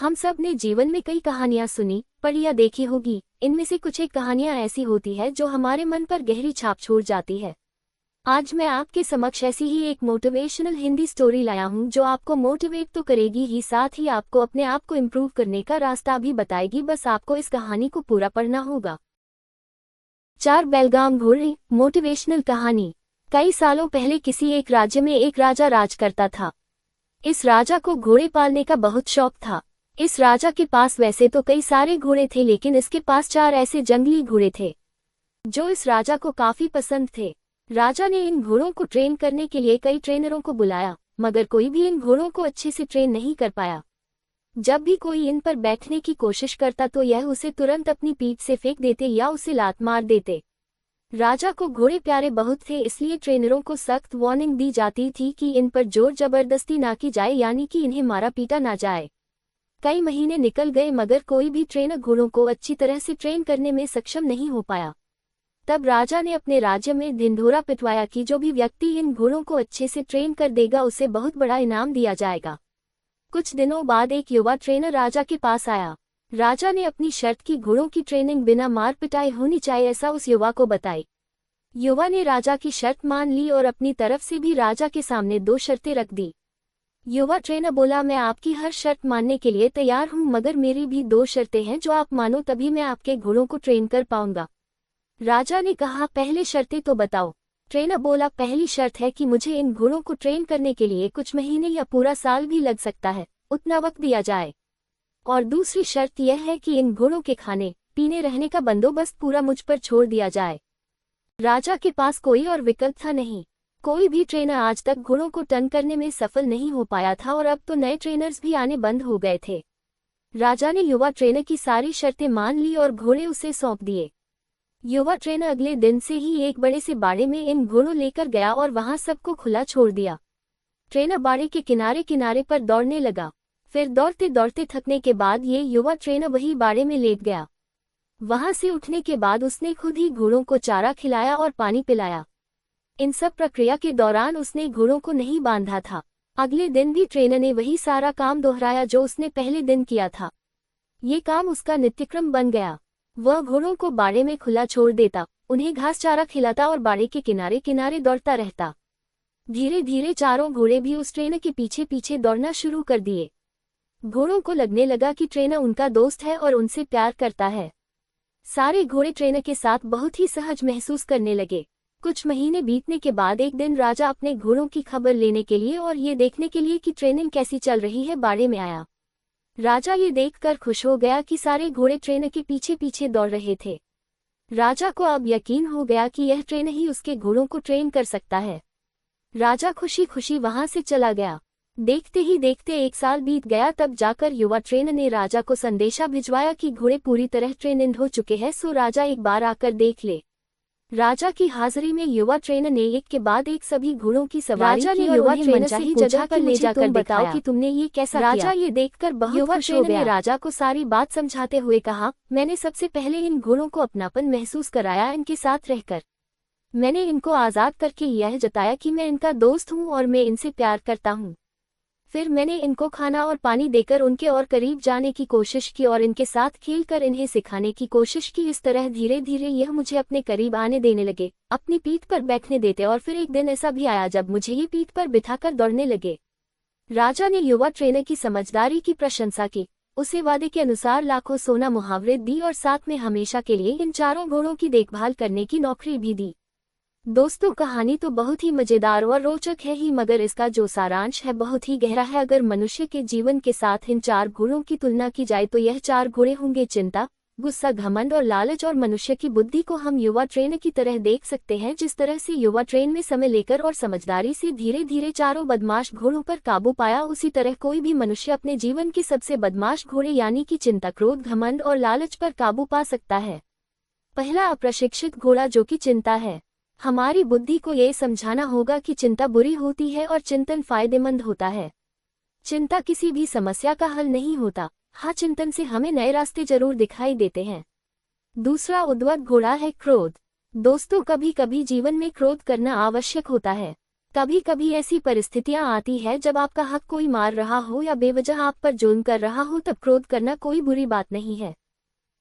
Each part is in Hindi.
हम सब ने जीवन में कई कहानियां सुनी, पढ़ी या देखी होगी। इनमें से कुछ एक कहानियां ऐसी होती है जो हमारे मन पर गहरी छाप छोड़ जाती है। आज मैं आपके समक्ष ऐसी ही एक मोटिवेशनल हिंदी स्टोरी लाया हूं जो आपको मोटिवेट तो करेगी ही, साथ ही आपको अपने आप को इम्प्रूव करने का रास्ता भी बताएगी। बस आपको इस कहानी को पूरा पढ़ना होगा। 4 बेलगाम घोड़े। मोटिवेशनल कहानी। कई सालों पहले किसी एक राज्य में एक राजा राज करता था। इस राजा को घोड़े पालने का बहुत शौक था। इस राजा के पास वैसे तो कई सारे घोड़े थे, लेकिन इसके पास 4 ऐसे जंगली घोड़े थे जो इस राजा को काफी पसंद थे। राजा ने इन घोड़ों को ट्रेन करने के लिए कई ट्रेनरों को बुलाया, मगर कोई भी इन घोड़ों को अच्छे से ट्रेन नहीं कर पाया। जब भी कोई इन पर बैठने की कोशिश करता तो यह उसे तुरंत अपनी पीठ से फेंक देते या उसे लात मार देते। राजा को घोड़े प्यारे बहुत थे, इसलिए ट्रेनरों को सख्त वार्निंग दी जाती थी कि इन पर जोर जबरदस्ती ना की जाए, यानी कि इन्हें मारा पीटा ना जाए। कई महीने निकल गए मगर कोई भी ट्रेनर घोड़ों को अच्छी तरह से ट्रेन करने में सक्षम नहीं हो पाया। तब राजा ने अपने राज्य में ढिंढोरा पिटवाया कि जो भी व्यक्ति इन घोड़ों को अच्छे से ट्रेन कर देगा उसे बहुत बड़ा इनाम दिया जाएगा। कुछ दिनों बाद एक युवा ट्रेनर राजा के पास आया। राजा ने अपनी शर्त की घोड़ों की ट्रेनिंग बिना मार पिटाई होनी चाहिए, ऐसा उस युवा को बताई। युवा ने राजा की शर्त मान ली और अपनी तरफ से भी राजा के सामने 2 शर्तें रख दी। युवा ट्रेनर बोला, मैं आपकी हर शर्त मानने के लिए तैयार हूं, मगर मेरी भी 2 शर्तें हैं जो आप मानो तभी मैं आपके घोड़ों को ट्रेन कर पाऊंगा। राजा ने कहा, पहले शर्तें तो बताओ। ट्रेनर बोला, पहली शर्त है कि मुझे इन घोड़ों को ट्रेन करने के लिए कुछ महीने या पूरा साल भी लग सकता है, उतना वक्त दिया जाए। और दूसरी शर्त यह है कि इन घोड़ों के खाने पीने रहने का बंदोबस्त पूरा मुझ पर छोड़ दिया जाए। राजा के पास कोई और विकल्प था नहीं। कोई भी ट्रेनर आज तक घोड़ों को टर्न करने में सफल नहीं हो पाया था और अब तो नए ट्रेनर्स भी आने बंद हो गए थे। राजा ने युवा ट्रेनर की सारी शर्तें मान ली और घोड़े उसे सौंप दिए। युवा ट्रेनर अगले दिन से ही एक बड़े से बाड़े में इन घोड़ों लेकर गया और वहां सबको खुला छोड़ दिया। ट्रेनर बाड़े के किनारे किनारे पर दौड़ने लगा। फिर दौड़ते दौड़ते थकने के बाद ये युवा ट्रेनर वही बाड़े में लेट गया। वहां से उठने के बाद उसने खुद ही घोड़ों को चारा खिलाया और पानी पिलाया। इन सब प्रक्रिया के दौरान उसने घोड़ों को नहीं बांधा था। अगले दिन भी ट्रेनर ने वही सारा काम दोहराया जो उसने पहले दिन किया था। ये काम उसका नित्यक्रम बन गया। वह घोड़ों को बाड़े में खुला छोड़ देता, उन्हें घास चारा खिलाता और बाड़े के किनारे किनारे दौड़ता रहता। धीरे धीरे चारों घोड़े भी उस ट्रेनर के पीछे पीछे दौड़ना शुरू कर दिए। घोड़ों को लगने लगा कि ट्रेनर उनका दोस्त है और उनसे प्यार करता है। सारे घोड़े ट्रेनर के साथ बहुत ही सहज महसूस करने लगे। कुछ महीने बीतने के बाद एक दिन राजा अपने घोड़ों की खबर लेने के लिए और ये देखने के लिए कि ट्रेनिंग कैसी चल रही है बाड़े में आया। राजा ये देखकर खुश हो गया कि सारे घोड़े ट्रेनर के पीछे पीछे दौड़ रहे थे। राजा को अब यकीन हो गया कि यह ट्रेनर ही उसके घोड़ों को ट्रेन कर सकता है। राजा खुशी खुशी वहां से चला गया। देखते ही देखते 1 साल बीत गया। तब जाकर युवा ट्रेनर ने राजा को संदेशा भिजवाया कि घोड़े पूरी तरह ट्रेनिंग हो चुके हैं, सो राजा एक बार आकर देख ले। राजा की हाजिरी में युवा ट्रेनर ने एक के बाद एक सभी घोड़ों की सवारी की और उन्हें मनचाही जगह पर ले जाकर बताओ कि तुमने ये कैसा किया। राजा ये देखकर बहुत खुश हो गया। राजा को सारी बात समझाते हुए कहा, मैंने सबसे पहले इन घोड़ों को अपनापन महसूस कराया। इनके साथ रहकर मैंने इनको आजाद करके यह जताया कि मैं इनका दोस्त हूँ और मैं इनसे प्यार करता हूँ। फिर मैंने इनको खाना और पानी देकर उनके और करीब जाने की कोशिश की और इनके साथ खेलकर इन्हें सिखाने की कोशिश की। इस तरह धीरे धीरे यह मुझे अपने करीब आने देने लगे, अपनी पीठ पर बैठने देते और फिर एक दिन ऐसा भी आया जब मुझे ये पीठ पर बिठाकर दौड़ने लगे। राजा ने युवा ट्रेनर की समझदारी की प्रशंसा की, उसे वादे के अनुसार लाखों सोना मुहावरे दी और साथ में हमेशा के लिए इन चारों घोड़ों की देखभाल करने की नौकरी भी दी। दोस्तों, कहानी तो बहुत ही मजेदार और रोचक है ही, मगर इसका जो सारांश है बहुत ही गहरा है। अगर मनुष्य के जीवन के साथ इन 4 घोड़ों की तुलना की जाए तो यह 4 घोड़े होंगे चिंता, गुस्सा, घमंड और लालच। और मनुष्य की बुद्धि को हम युवा ट्रेनर की तरह देख सकते हैं। जिस तरह से युवा ट्रेन में समय लेकर और समझदारी से धीरे धीरे चारों बदमाश घोड़ों पर काबू पाया, उसी तरह कोई भी मनुष्य अपने जीवन के सबसे बदमाश घोड़े यानी कि चिंता, क्रोध, घमंड और लालच पर काबू पा सकता है। पहला, अप्रशिक्षित घोड़ा जो कि चिंता है। हमारी बुद्धि को ये समझाना होगा कि चिंता बुरी होती है और चिंतन फायदेमंद होता है। चिंता किसी भी समस्या का हल नहीं होता, हाँ चिंतन से हमें नए रास्ते जरूर दिखाई देते हैं। दूसरा उद्वत घोड़ा है क्रोध। दोस्तों, कभी कभी जीवन में क्रोध करना आवश्यक होता है। कभी कभी ऐसी परिस्थितियां आती है जब आपका हक कोई मार रहा हो या बेवजह आप पर जुल्म कर रहा हो, तब क्रोध करना कोई बुरी बात नहीं है।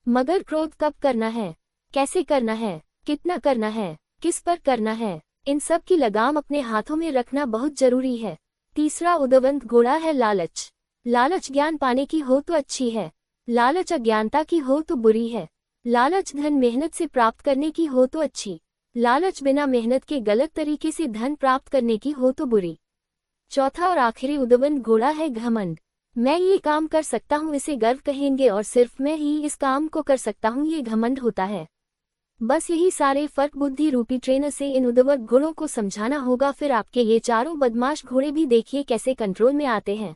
मगर क्रोध कब करना है, कैसे करना है, कितना करना है, किस पर करना है, इन सब की लगाम अपने हाथों में रखना बहुत जरूरी है। तीसरा उदवंत घोड़ा है लालच। लालच ज्ञान पाने की हो तो अच्छी है, लालच अज्ञानता की हो तो बुरी है। लालच धन मेहनत से प्राप्त करने की हो तो अच्छी, लालच बिना मेहनत के गलत तरीके से धन प्राप्त करने की हो तो बुरी। चौथा और आखिरी उदवंत घोड़ा है घमंड। मैं ये काम कर सकता हूँ, इसे गर्व कहेंगे, और सिर्फ मैं ही इस काम को कर सकता हूँ, ये घमंड होता है। बस यही सारे फर्क बुद्धि रूपी ट्रेनर से इन उद्वत घोड़ों को समझाना होगा। फिर आपके ये चारों बदमाश घोड़े भी देखिए कैसे कंट्रोल में आते हैं।